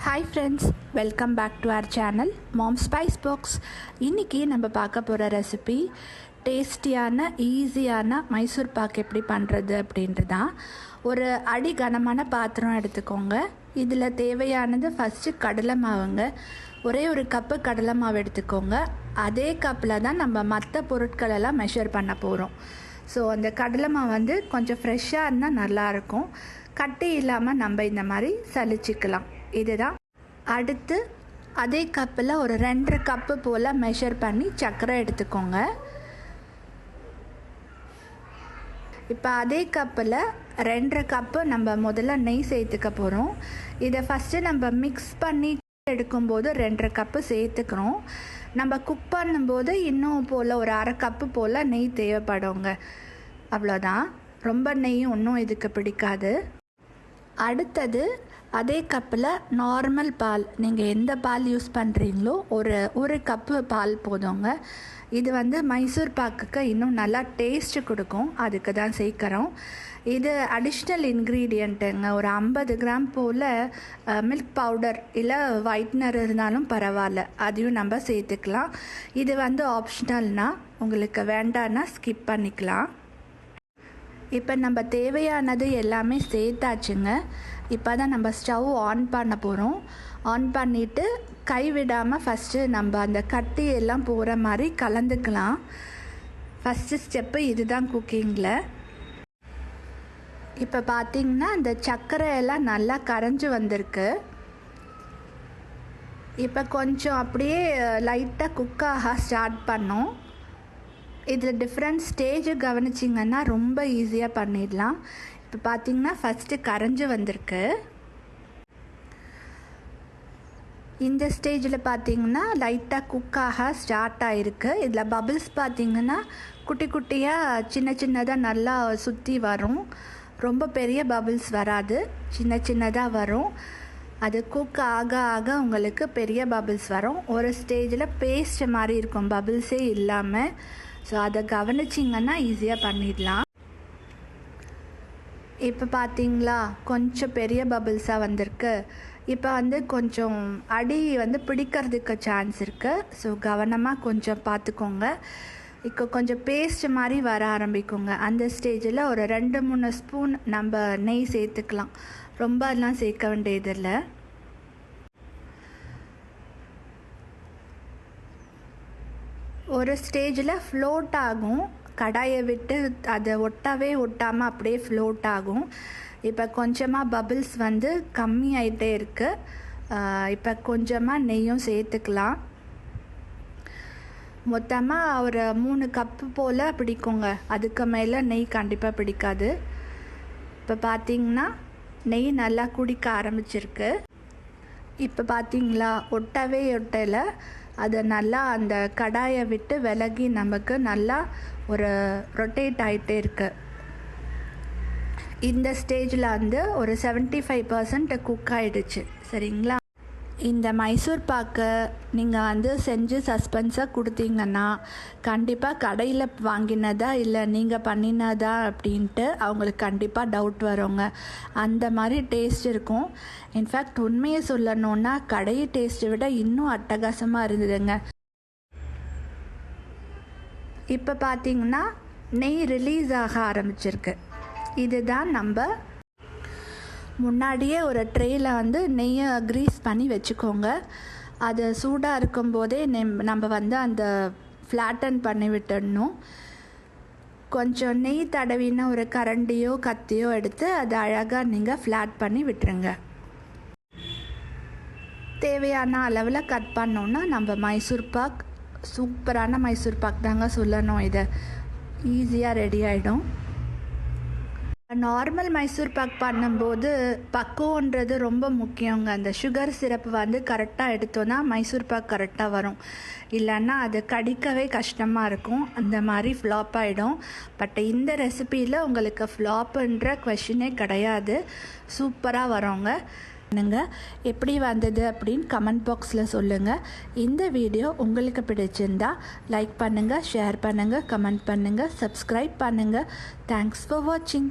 Hi friends, welcome back to our channel mom spice box. இன்றைக்கி நம்ம பார்க்க போகிற ரெசிபி டேஸ்டியான ஈஸியான மைசூர் பாக் எப்படி பண்ணுறது அப்படின்றது தான். ஒரு அடி கனமான பாத்திரம் எடுத்துக்கோங்க. இதில் தேவையானது ஃபஸ்ட்டு கடலை மாவுங்க. ஒரே ஒரு கப்பு கடலை மாவு எடுத்துக்கோங்க. அதே கப்பில் தான் நம்ம மற்ற பொருட்களெல்லாம் மெஷர் பண்ண போகிறோம். ஸோ அந்த கடலை மாவு வந்து கொஞ்சம் ஃப்ரெஷ்ஷாக இருந்தால் நல்லாயிருக்கும். கட்டி இல்லாமல் நம்ம இந்த மாதிரி சலிச்சிக்கலாம். இதுதான். அடுத்து அதே கப்பில் ஒரு 2 கப்பு போல் மெஷர் பண்ணி சர்க்கரை எடுத்துக்கோங்க. இப்போ அதே கப்பில் 2 கப்பு நம்ம முதல்ல நெய் சேர்த்துக்க போகிறோம். இதை ஃபஸ்ட்டு நம்ம மிக்ஸ் பண்ணி எடுக்கும்போது 2 கப்பு சேர்த்துக்கிறோம். நம்ம குக் பண்ணும்போது இன்னும் போல் ஒரு 1/2 கப்பு போல் நெய் தேவைப்படுங்க. அவ்வளோதான். ரொம்ப நெய் ஒன்றும் இதுக்கு பிடிக்காது. அடுத்தது அதே கப்பில் நார்மல் பால், நீங்கள் எந்த பால் யூஸ் பண்ணுறீங்களோ ஒரு கப்பு பால் போதுங்க. இது வந்து மைசூர் பாக்குக்கு இன்னும் நல்லா டேஸ்ட்டு கொடுக்கும், அதுக்கு தான் சேர்க்குறோம். இது அடிஷ்னல் இன்க்ரீடியண்ட்டுங்க. ஒரு 50 கிராம் போல் மில்க் பவுடர் இல்லை ஒயிட்னர் இருந்தாலும் பரவாயில்ல, அதையும் நம்ம சேர்த்துக்கலாம். இது வந்து ஆப்ஷனல்னால், உங்களுக்கு வேண்டான்னா ஸ்கிப் பண்ணிக்கலாம். இப்போ நம்ம தேவையானது எல்லாமே சேர்த்தாச்சுங்க. இப்போ தான் நம்ம ஸ்டவ் ஆன் பண்ண போகிறோம். ஆன் பண்ணிவிட்டு கைவிடாமல் ஃபஸ்ட்டு நம்ம அந்த கட்டி எல்லாம் போகிற மாதிரி கலந்துக்கலாம். ஃபஸ்ட்டு ஸ்டெப்பு இது தான் குக்கிங்கில். இப்போ பார்த்திங்கன்னா அந்த சர்க்கரை எல்லாம் நல்லா கரைஞ்சி வந்திருக்கு. இப்போ கொஞ்சம் அப்படியே லைட்டாக குக்காக ஸ்டார்ட் பண்ணோம். இதில் டிஃப்ரெண்ட் ஸ்டேஜு கவனிச்சிங்கன்னா ரொம்ப ஈஸியாக பண்ணிடலாம். இப்போ பார்த்திங்கன்னா ஃபஸ்ட்டு கரைஞ்சி வந்திருக்கு. இந்த ஸ்டேஜில் பார்த்திங்கன்னா லைட்டாக குக்காக ஸ்டார்ட் ஆகிருக்கு. இதில் பபிள்ஸ் பார்த்திங்கன்னா குட்டி குட்டியாக சின்ன சின்னதாக நல்லா சுற்றி வரும். ரொம்ப பெரிய பபிள்ஸ் வராது, சின்ன சின்னதாக வரும். அது குக் ஆக ஆக உங்களுக்கு பெரிய பபிள்ஸ் வரும். ஒரு ஸ்டேஜில் பேஸ்ட் மாதிரி இருக்கும், பபிள்ஸே இல்லாமல். ஸோ அதை கவனிச்சிங்கன்னா ஈஸியாக பண்ணிடலாம். இப்போ பார்த்தீங்களா, கொஞ்சம் பெரிய பபிள்ஸாக வந்திருக்கு. இப்போ வந்து கொஞ்சம் அடி வந்து பிடிக்கிறதுக்கு சான்ஸ் இருக்குது. ஸோ கவனமாக கொஞ்சம் பார்த்துக்கோங்க. இப்போ கொஞ்சம் பேஸ்ட் மாதிரி வர ஆரம்பிக்குங்க. அந்த ஸ்டேஜில் ஒரு 2-3 ஸ்பூன் நம்ம நெய் சேர்த்துக்கலாம். ரொம்ப எல்லாம் சேர்க்க வேண்டியதில்லை. ஒரு ஸ்டேஜில் ஃப்ளோட் ஆகும், கடாயை விட்டு அதை ஒட்டாமல் அப்படியே ஃப்ளோட் ஆகும். இப்போ கொஞ்சமாக பபிள்ஸ் வந்து கம்மி ஆகிட்டே இருக்குது. இப்போ கொஞ்சமாக நெய்யும் சேர்த்துக்கலாம். மொத்தமாக ஒரு 3 கப்பு போல் பிடிக்குங்க. அதுக்கு மேலே நெய் கண்டிப்பாக பிடிக்காது. இப்போ பார்த்திங்கன்னா நெய் நல்லா குடிக்க ஆரம்பிச்சிருக்கு. இப்போ பார்த்திங்களா, ஒட்டலை. அது நல்லா அந்த கடாயை விட்டு விலகி நமக்கு நல்லா ஒரு ரொட்டேட் ஆகிட்டே இருக்கு. இந்த ஸ்டேஜில் வந்து ஒரு 75% குக் ஆகிடுச்சு. சரிங்களா? இந்த மைசூர் பாக்கு நீங்கள் வந்து செஞ்சு சஸ்பென்ஸாக கொடுத்தீங்கன்னா கண்டிப்பாக கடையில் வாங்கினதா இல்லை நீங்கள் பண்ணினதா அப்படின்ட்டு அவங்களுக்கு கண்டிப்பாக டவுட் வருங்க. அந்த மாதிரி டேஸ்ட் இருக்கும். இன்ஃபேக்ட் உண்மையை சொல்லணுன்னா கடை டேஸ்ட்டை விட இன்னும் அட்டகாசமாக இருந்ததுங்க. இப்போ பார்த்தீங்கன்னா நெய் ரிலீஸ் ஆக ஆரம்பிச்சிருக்கு. இதுதான் நம்ம முன்னாடியே ஒரு ட்ரேயில் வந்து நெய்யை க்ரீஸ் பண்ணி வச்சுக்கோங்க. அது சூடாக இருக்கும்போதே நம்ம வந்து அந்த ஃப்ளாட்டன் பண்ணி விட்டுடணும். கொஞ்சம் நெய் தடவின ஒரு கரண்டியோ கத்தியோ எடுத்து அதை அழகாக நீங்கள் ஃப்ளாட் பண்ணி விட்டுருங்க. தேவையான அளவில் கட் பண்ணோன்னா நம்ம மைசூர் பாக், சூப்பரான மைசூர் பாக் தாங்க சொல்லணும். இதை ஈஸியாக ரெடி ஆகிடும். நார்மல் மைசூர் பாக் பண்ணும்போது பக்குவன்றது ரொம்ப முக்கியங்க. அந்த சுகர் சிரப்பு வந்து கரெக்டாக எடுத்தோன்னா மைசூர் பாக் கரெக்டாக வரும். இல்லைன்னா அது கடிக்கவே கஷ்டமாக இருக்கும், அந்த மாதிரி ஃப்ளாப் ஆகிடும். பட் இந்த ரெசிப்பியில் உங்களுக்கு ஃப்ளாப்புன்ற கொஷினே கிடையாது, சூப்பராக வருங்க. எப்படி வந்தது அப்படின்னு கமெண்ட் பாக்ஸில் சொல்லுங்கள். இந்த வீடியோ உங்களுக்கு பிடிச்சிருந்தா லைக் பண்ணுங்கள், ஷேர் பண்ணுங்கள், கமெண்ட் பண்ணுங்கள், சப்ஸ்கிரைப் பண்ணுங்கள். தேங்க்ஸ் ஃபார் வாட்சிங்.